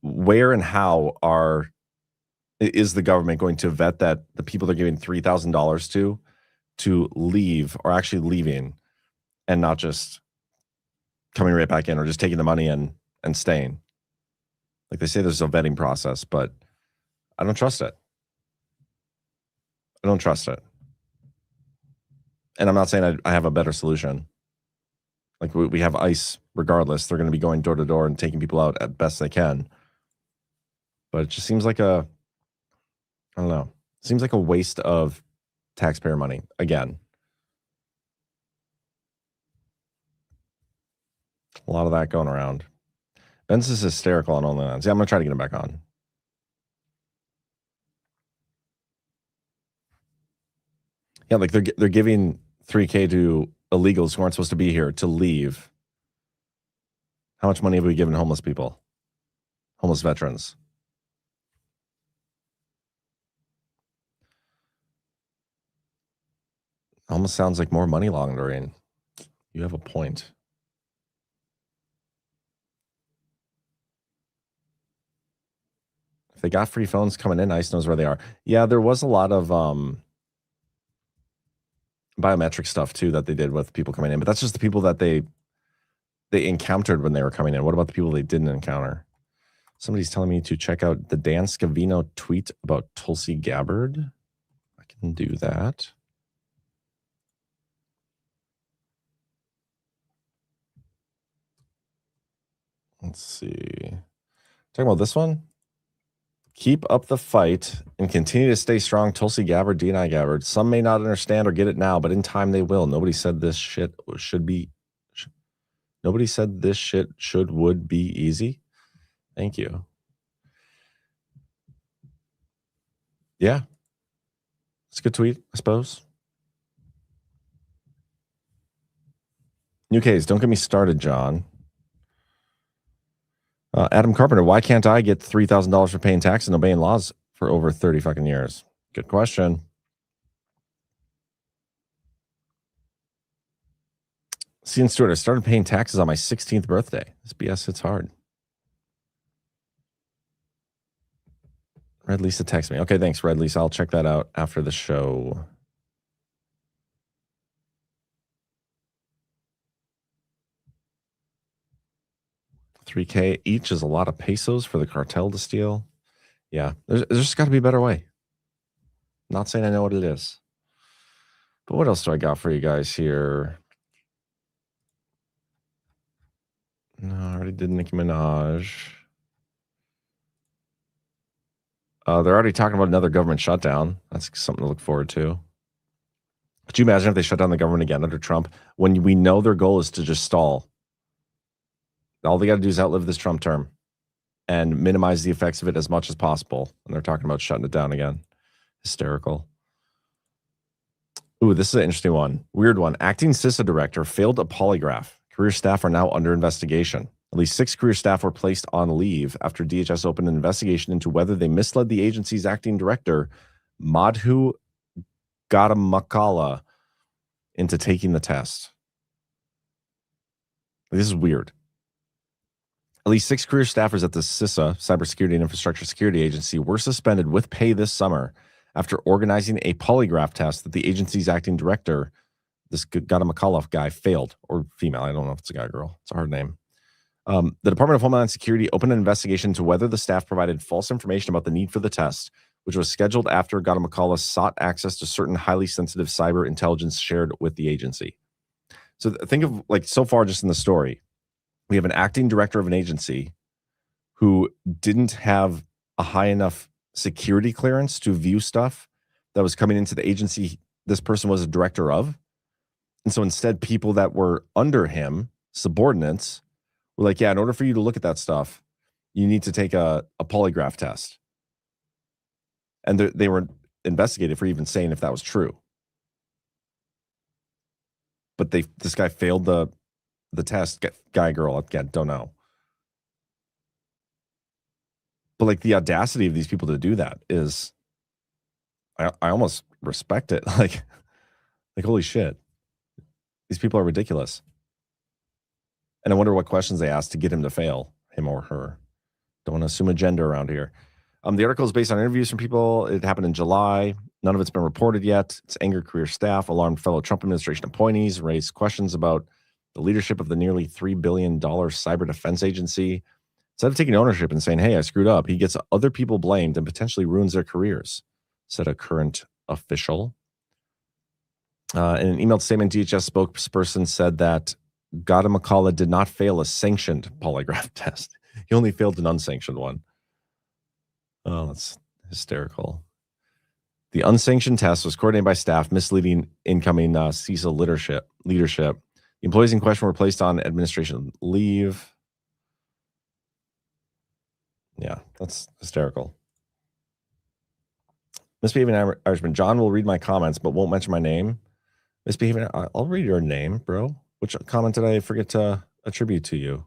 where and how is the government going to vet that the people they're giving $3,000 to leave are actually leaving and not just coming right back in or just taking the money and staying? Like they say there's a vetting process, but I don't trust it. I don't trust it. And I'm not saying I have a better solution. Like we have ICE regardless. They're going to be going door to door and taking people out at best they can. But it just seems like I don't know. Seems like a waste of taxpayer money again. A lot of that going around. Ben's is hysterical on OnlyFans. Yeah, I'm going to try to get him back on. Yeah, like they're giving $3,000 to illegals who aren't supposed to be here to leave. How much money have we given homeless people? Homeless veterans? Almost sounds like more money laundering. You have a point. If they got free phones coming in, ICE knows where they are. Yeah, there was a lot of biometric stuff too that they did with people coming in, but that's just the people that they encountered when they were coming in. What about the people they didn't encounter? Somebody's telling me to check out the Dan Scavino tweet about Tulsi Gabbard. I can do that. Let's see. Talking about this one. Keep up the fight and continue to stay strong. Tulsi Gabbard, DNI Gabbard. Some may not understand or get it now, but in time they will. Nobody said this shit Nobody said this shit would be easy. Thank you. Yeah. It's a good tweet, I suppose. New case, don't get me started, John. Adam Carpenter, why can't I get $3,000 for paying taxes and obeying laws for over 30 fucking years? Good question. Cian Stewart, I started paying taxes on my 16th birthday. This BS hits hard. Red Lisa text me. Okay, thanks, Red Lisa. I'll check that out after the show. $3,000 each is a lot of pesos for the cartel to steal. Yeah, there's just got to be a better way. Not saying I know what it is. But what else do I got for you guys here? No, I already did Nicki Minaj. They're already talking about another government shutdown. That's something to look forward to. Could you imagine if they shut down the government again under Trump when we know their goal is to just stall? All they got to do is outlive this Trump term and minimize the effects of it as much as possible. And they're talking about shutting it down again. Hysterical. Ooh, this is an interesting one. Weird one. Acting CISA director failed a polygraph. Career staff are now under investigation. At least 6 career staff were placed on leave after DHS opened an investigation into whether they misled the agency's acting director, Madhu Gadamakala, into taking the test. This is weird. At least 6 career staffers at the CISA, Cybersecurity and Infrastructure Security Agency, were suspended with pay this summer after organizing a polygraph test that the agency's acting director, this Gadamakala guy, failed, or female. I don't know if it's a guy or girl. It's a hard name. The Department of Homeland Security opened an investigation into whether the staff provided false information about the need for the test, which was scheduled after Gadamakala sought access to certain highly sensitive cyber intelligence shared with the agency. So think of, like, so far just in the story, we have an acting director of an agency who didn't have a high enough security clearance to view stuff that was coming into the agency this person was a director of. And so instead, people that were under him, subordinates, were like, yeah, in order for you to look at that stuff, you need to take a polygraph test. And they were investigated for even saying if that was true. But this guy failed the test. Guy, girl, again, don't know. But like the audacity of these people to do that is, I almost respect it. Like, Like, holy shit. These people are ridiculous. And I wonder what questions they asked to get him to fail, him or her. Don't want to assume a gender around here. The article is based on interviews from people. It happened in July. None of it's been reported yet. It's angered career staff, alarmed fellow Trump administration appointees, raised questions about the leadership of the nearly $3 billion cyber defense agency. Instead of taking ownership and saying, hey, I screwed up, he gets other people blamed and potentially ruins their careers, said a current official. In an emailed statement, DHS spokesperson said that Gautam McCullough did not fail a sanctioned polygraph test. He only failed an unsanctioned one. Oh, that's hysterical. The unsanctioned test was coordinated by staff, misleading incoming CISA leadership. The employees in question were placed on administration leave. Yeah, that's hysterical. Misbehaving Irishman. John will read my comments, but won't mention my name. Misbehaving. I'll read your name, bro. Which comment did I forget to attribute to you?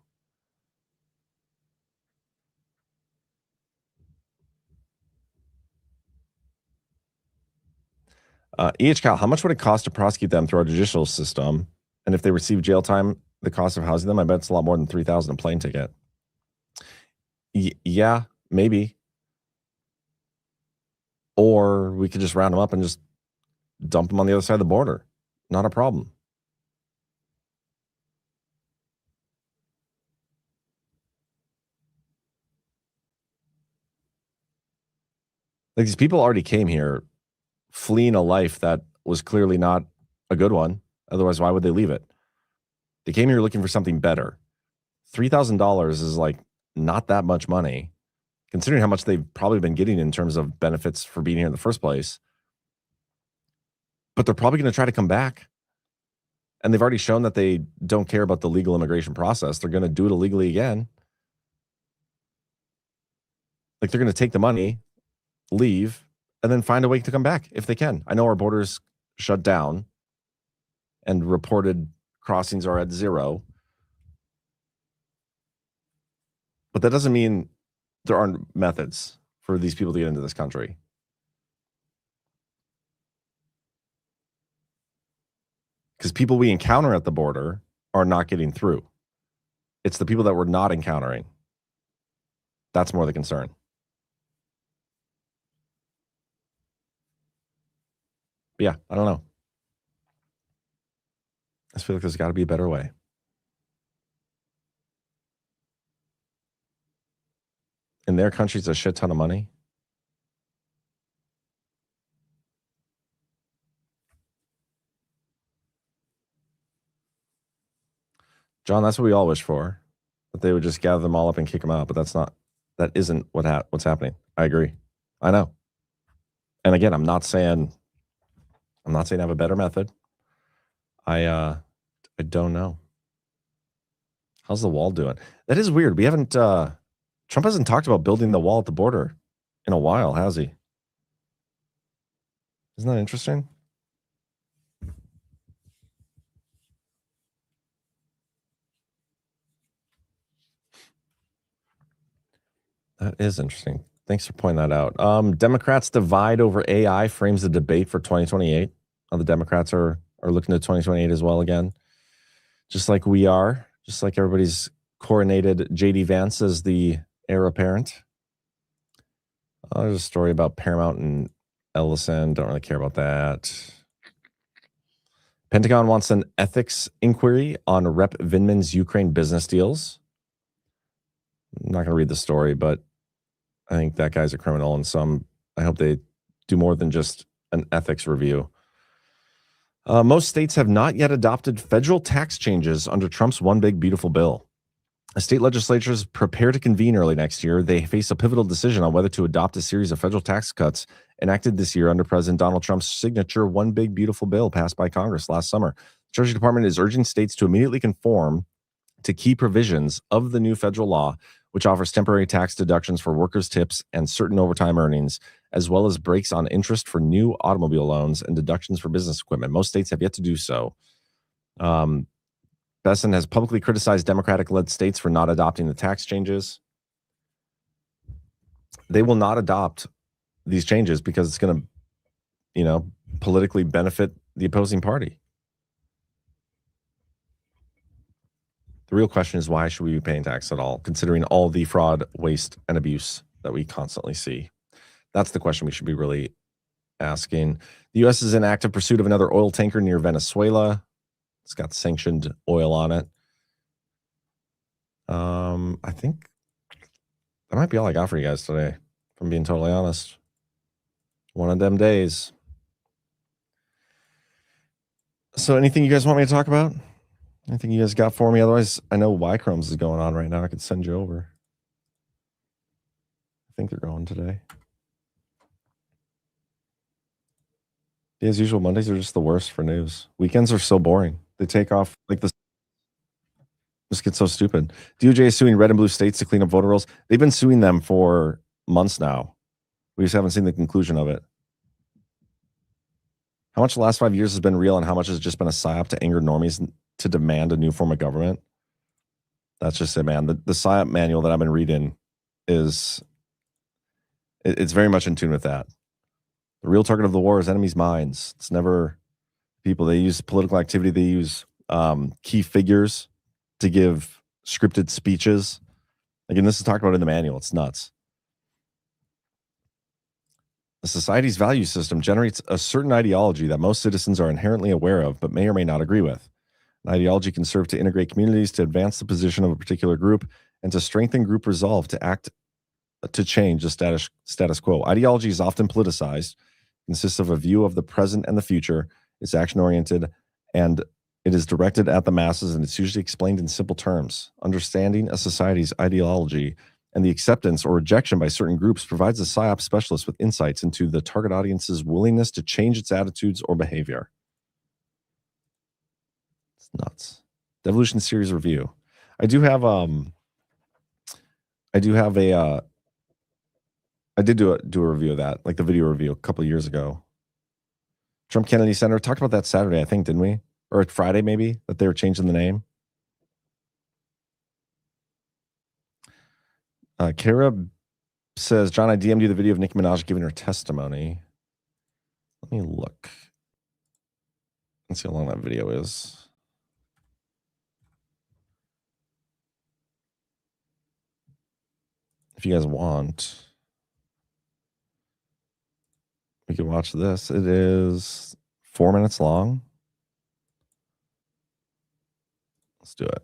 Cal, how much would it cost to prosecute them through our judicial system? And if they receive jail time, the cost of housing them, I bet it's a lot more than $3,000 a plane ticket. Yeah, maybe. Or we could just round them up and just dump them on the other side of the border. Not a problem. Like, these people already came here fleeing a life that was clearly not a good one. Otherwise, why would they leave it? They came here looking for something better. $3,000 is like not that much money, considering how much they've probably been getting in terms of benefits for being here in the first place. But they're probably going to try to come back. And they've already shown that they don't care about the legal immigration process. They're going to do it illegally again. Like, they're going to take the money, leave, and then find a way to come back if they can. I know our borders shut down and reported crossings are at 0. But that doesn't mean there aren't methods for these people to get into this country. Because people we encounter at the border are not getting through. It's the people that we're not encountering. That's more the concern. But yeah, I don't know. I just feel like there's got to be a better way. In their country, it's a shit ton of money. John, that's what we all wish for. That they would just gather them all up and kick them out. But that isn't what's happening. I agree. I know. And again, I'm not saying I have a better method. I don't know. How's the wall doing? That is weird. We haven't Trump hasn't talked about building the wall at the border in a while, has he? Isn't that interesting? That is interesting. Thanks for pointing that out. Democrats divide over AI frames the debate for 2028. The Democrats are looking to 2028 as well again. Just like we are. Just like everybody's coronated J.D. Vance as the heir apparent. There's a story about Paramount and Ellison. Don't really care about that. Pentagon wants an ethics inquiry on Rep. Vindman's Ukraine business deals. I'm not going to read the story, but I think that guy's a criminal, and I hope they do more than just an ethics review. Most states have not yet adopted federal tax changes under Trump's One Big Beautiful Bill. As state legislatures prepare to convene early next year, they face a pivotal decision on whether to adopt a series of federal tax cuts enacted this year under President Donald Trump's signature One Big Beautiful Bill passed by Congress last summer. The Treasury Department is urging states to immediately conform to key provisions of the new federal law, which offers temporary tax deductions for workers' tips and certain overtime earnings, as well as breaks on interest for new automobile loans and deductions for business equipment. Most states have yet to do so. Besson has publicly criticized Democratic-led states for not adopting the tax changes. They will not adopt these changes because it's going to, politically benefit the opposing party. The real question is, why should we be paying tax at all, considering all the fraud, waste, and abuse that we constantly see? That's the question we should be really asking. The U.S. is in active pursuit of another oil tanker near Venezuela. It's got sanctioned oil on it. I think that might be all I got for you guys today, if I'm being totally honest. One of them days. So anything you guys want me to talk about? Anything you guys got for me? Otherwise, I know Y-Chromes is going on right now. I could send you over. I think they're going today. As usual, Mondays are just the worst for news. Weekends are so boring. They take off like this. Just get so stupid. DOJ is suing red and blue states to clean up voter rolls. They've been suing them for months now. We just haven't seen the conclusion of it. How much the last 5 years has been real and how much has just been a psyop to anger normies to demand a new form of government? That's just it, man. The psyop manual that I've been reading it's very much in tune with that. The real target of the war is enemies' minds. It's never people. They use political activity. They use key figures to give scripted speeches. Again, this is talked about in the manual. It's nuts. The society's value system generates a certain ideology that most citizens are inherently aware of, but may or may not agree with. An ideology can serve to integrate communities, to advance the position of a particular group, and to strengthen group resolve to change the status quo. Ideology is often politicized, consists of a view of the present and the future. It's action-oriented, and it is directed at the masses, and it's usually explained in simple terms. Understanding a society's ideology and the acceptance or rejection by certain groups provides a psyop specialist with insights into the target audience's willingness to change its attitudes or behavior. It's nuts. Devolution series review. I did do a review of that, like the video review a couple of years ago. Trump Kennedy Center, talked about that Saturday, I think, didn't we? Or Friday, maybe, that they were changing the name. Kara says, John, I DM'd you the video of Nicki Minaj giving her testimony. Let me look. Let's see how long that video is. If you guys want, we can watch this. It is 4 minutes long. Let's do it.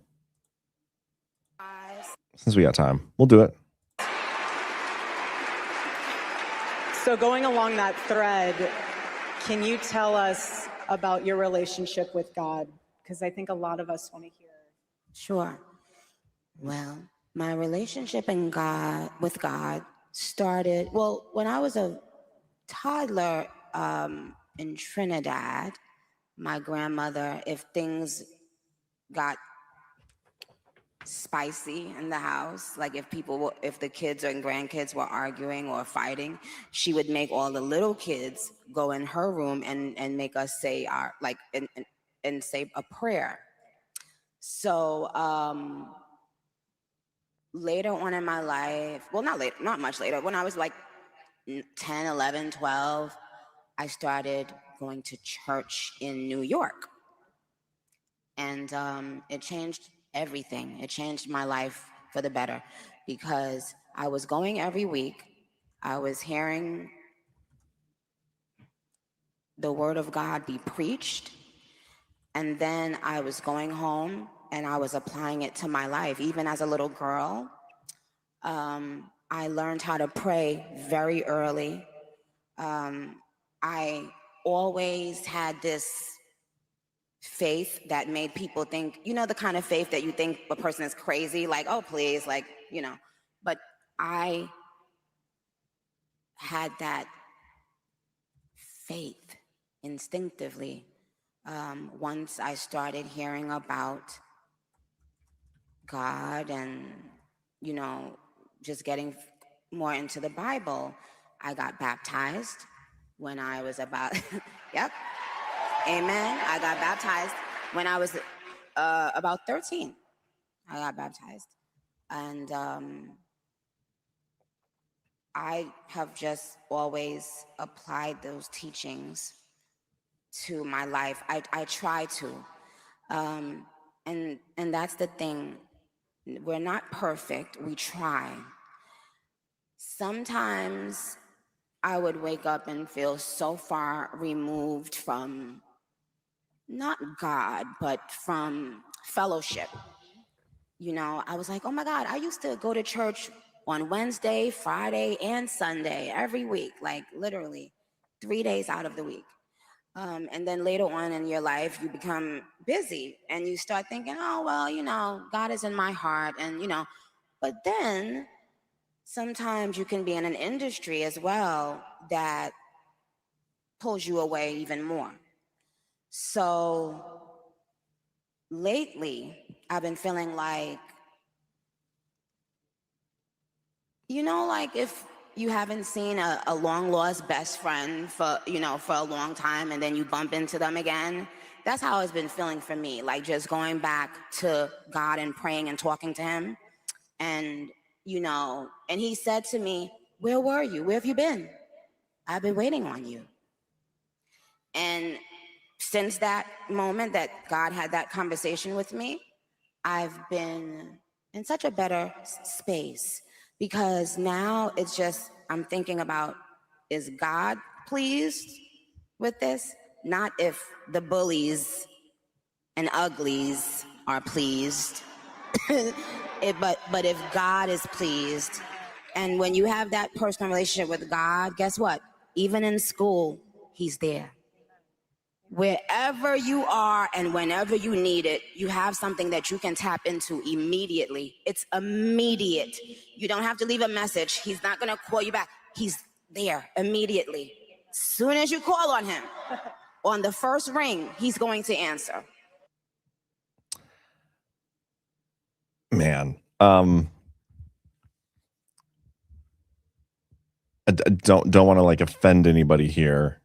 Since we got time, we'll do it. So going along that thread, can you tell us about your relationship with God? Because I think a lot of us want to hear. Sure. Well, my relationship with God started, when I was a toddler in Trinidad. My grandmother, if things got spicy in the house, like if the kids and grandkids were arguing or fighting, she would make all the little kids go in her room and make us say and say a prayer. So later on in my life, not much later, when I was like 10, 11, 12, I started going to church in New York. And it changed everything. It changed my life for the better because I was going every week. I was hearing the word of God be preached. And then I was going home and I was applying it to my life. Even as a little girl, I learned how to pray very early. I always had this faith that made people think, the kind of faith that you think a person is crazy, like, oh, please, like, but I had that faith instinctively. Once I started hearing about God and, just getting more into the Bible, I got baptized when I was about, yep. Amen. I got baptized when I was about 13. I got baptized. And I have just always applied those teachings to my life. I try to. And that's the thing. We're not perfect. We try. Sometimes I would wake up and feel so far removed from not God, but from fellowship. You know, I was like, oh my God, I used to go to church on Wednesday, Friday, and Sunday every week, like literally 3 days out of the week. And then later on in your life, you become busy and you start thinking, oh, well, you know, God is in my heart. And, you know, but then sometimes you can be in an industry as well that pulls you away even more. So lately, I've been feeling like, you know, like if you haven't seen a long lost best friend for, you know, for a long time and then you bump into them again, that's how it's been feeling for me. Like just going back to God and praying and talking to him. And, you know, and he said to me, where were you? Where have you been? I've been waiting on you. And since that moment that God had that conversation with me, I've been in such a better space because now it's just, I'm thinking about, is God pleased with this? Not if the bullies and uglies are pleased, but if God is pleased. And when you have that personal relationship with God, guess what? Even in school, he's there. Wherever you are and whenever you need it, you have something that you can tap into immediately. It's immediate. You don't have to leave a message. He's not going to call you back. He's there immediately. Soon as you call on him, on the first ring, he's going to answer. Man, I don't want to like offend anybody here,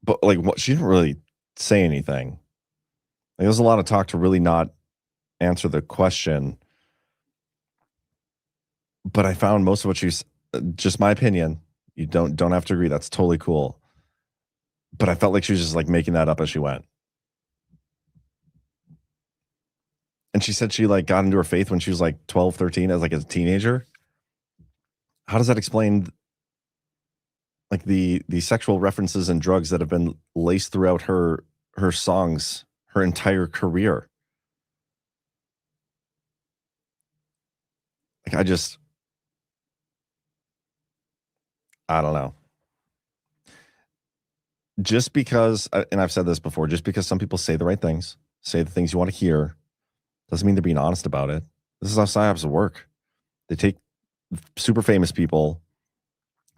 but like what, she didn't really say anything. Like, there's a lot of talk to really not answer the question. But I found most of what she's, just my opinion. You don't have to agree. That's totally cool. But I felt like she was just like making that up as she went. And she said she like got into her faith when she was like 12, 13 as like a teenager. How does that explain like the sexual references and drugs that have been laced throughout her songs her entire career? Like I don't know. Just because, and I've said this before, just because some people say the right things, say the things you want to hear, doesn't mean they're being honest about it. This is how psyops work. They take super famous people,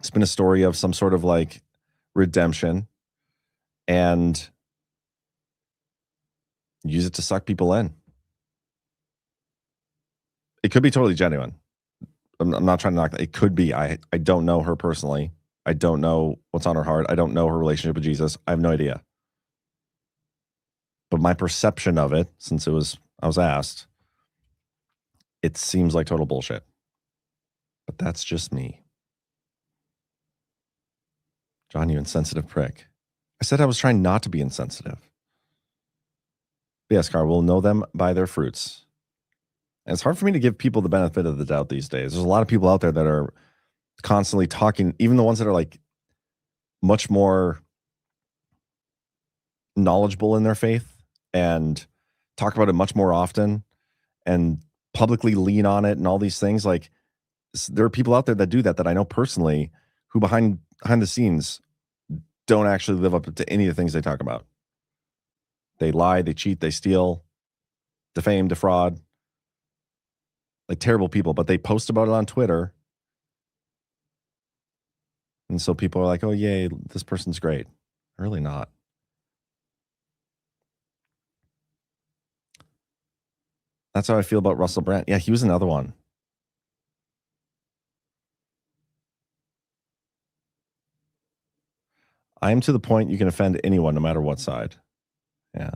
spin a story of some sort of like redemption, and use it to suck people in. It could be totally genuine. I'm not trying to knock that. It could be. I don't know her personally. I don't know what's on her heart. I don't know her relationship with Jesus. I have no idea. But my perception of it, since I was asked, it seems like total bullshit. But that's just me. John, you insensitive prick. I said I was trying not to be insensitive. But yes, Car, we'll know them by their fruits. And it's hard for me to give people the benefit of the doubt these days. There's a lot of people out there that are constantly talking, even the ones that are like much more knowledgeable in their faith and talk about it much more often and publicly lean on it and all these things. Like there are people out there that do that I know personally who behind the scenes don't actually live up to any of the things they talk about. They lie, they cheat, they steal, defame, defraud, like terrible people, but they post about it on Twitter. And so people are like, oh, yay, this person's great. Really not. That's how I feel about Russell Brand. Yeah, he was another one. I am to the point you can offend anyone, no matter what side. Yeah.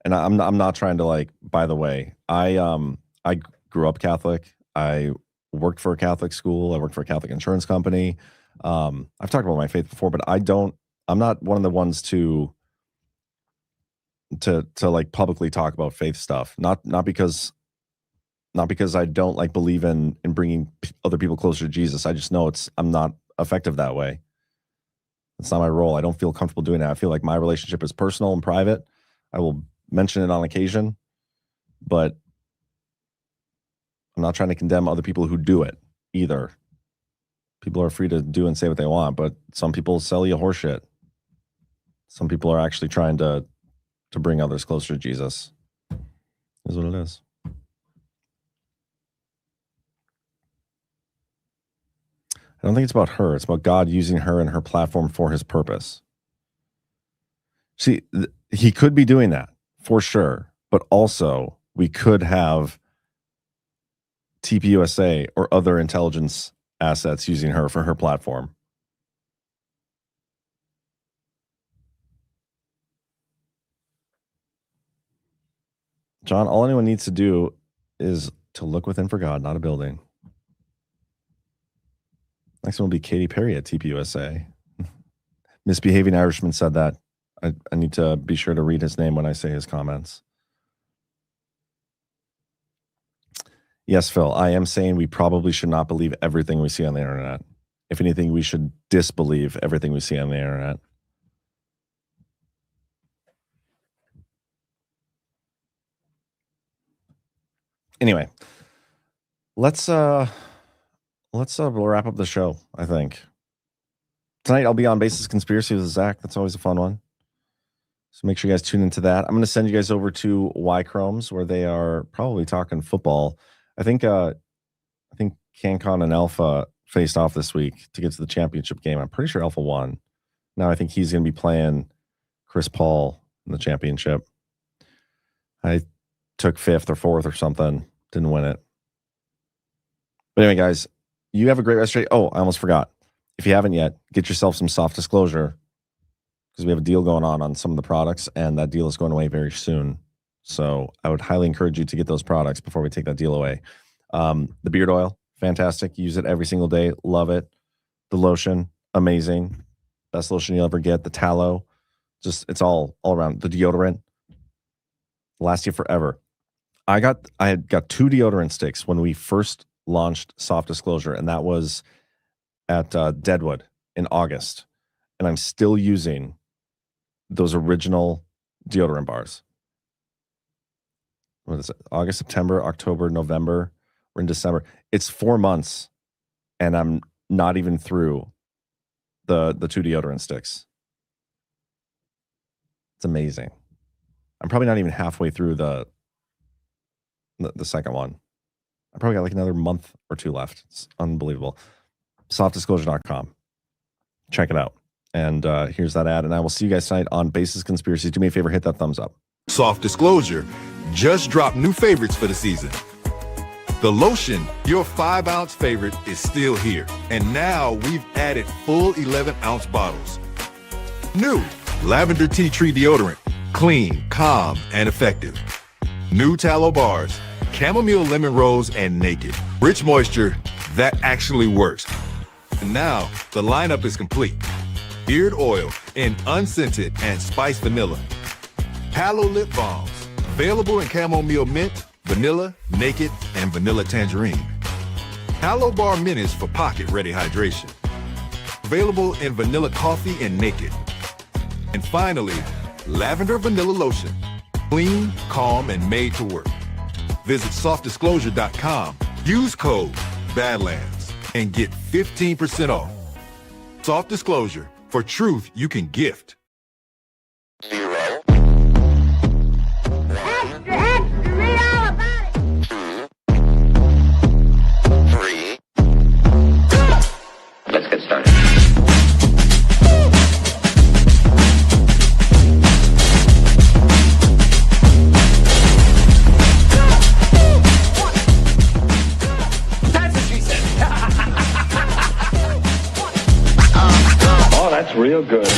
And I'm not trying to like, by the way, I grew up Catholic. I worked for a Catholic school. I worked for a Catholic insurance company. I've talked about my faith before, but I'm not one of the ones to like publicly talk about faith stuff. Not because I don't like believe in bringing other people closer to Jesus. I just know I'm not effective that way. It's not my role. I don't feel comfortable doing that. I feel like my relationship is personal and private. I will mention it on occasion, but I'm not trying to condemn other people who do it either. People are free to do and say what they want, but some people sell you horseshit. Some people are actually trying to bring others closer to Jesus. Is what it is. I don't think it's about her. It's about God using her and her platform for his purpose. See, he could be doing that for sure, but also we could have TPUSA or other intelligence assets using her for her platform. John, all anyone needs to do is to look within for God, not a building. Next one will be Katy Perry at TPUSA. Misbehaving Irishman said that. I need to be sure to read his name when I say his comments. Yes, Phil, I am saying we probably should not believe everything we see on the internet. If anything, we should disbelieve everything we see on the internet. Anyway, let's wrap up the show, I think. Tonight I'll be on Basis Conspiracy with Zach. That's always a fun one. So make sure you guys tune into that. I'm going to send you guys over to Y Chromes, where they are probably talking football. I think CanCon and Alpha faced off this week to get to the championship game. I'm pretty sure Alpha won. Now I think he's going to be playing Chris Paul in the championship. I took 5th or 4th or something. Didn't win it. But anyway, guys, you have a great rest of your day. Oh, I almost forgot. If you haven't yet, get yourself some soft disclosure, because we have a deal going on some of the products, and that deal is going away very soon. So I would highly encourage you to get those products before we take that deal away. The beard oil, fantastic. Use it every single day. Love it. The lotion, amazing. Best lotion you'll ever get. The tallow, just it's all around. The deodorant, lasts you forever. I had got 2 deodorant sticks when we first launched Soft Disclosure, and that was at Deadwood in August. And I'm still using those original deodorant bars. What is it? August, September, October, November. We're in December. It's 4 months, and I'm not even through the 2 deodorant sticks. It's amazing. I'm probably not even halfway through the second one. I probably got like another month or 2 left. It's unbelievable. Softdisclosure.com. Check it out. And here's that ad. And I will see you guys tonight on Basis Conspiracies. Do me a favor, hit that thumbs up. Soft Disclosure just dropped new favorites for the season. The lotion, your 5-ounce favorite, is still here. And now we've added full 11-ounce bottles. New Lavender Tea Tree Deodorant. Clean, calm, and effective. New tallow bars. Chamomile Lemon Rose and Naked. Rich moisture that actually works. And now the lineup is complete. Beard oil in unscented and spiced vanilla. Palo lip balms. Available in chamomile mint, vanilla, naked, and vanilla tangerine. Palo bar minis for pocket-ready hydration. Available in vanilla coffee and naked. And finally, lavender vanilla lotion. Clean, calm, and made to work. Visit softdisclosure.com. Use code Badlands and get 15% off. Soft Disclosure, for truth you can gift. Let's get started. That's what she said. Oh, that's real good.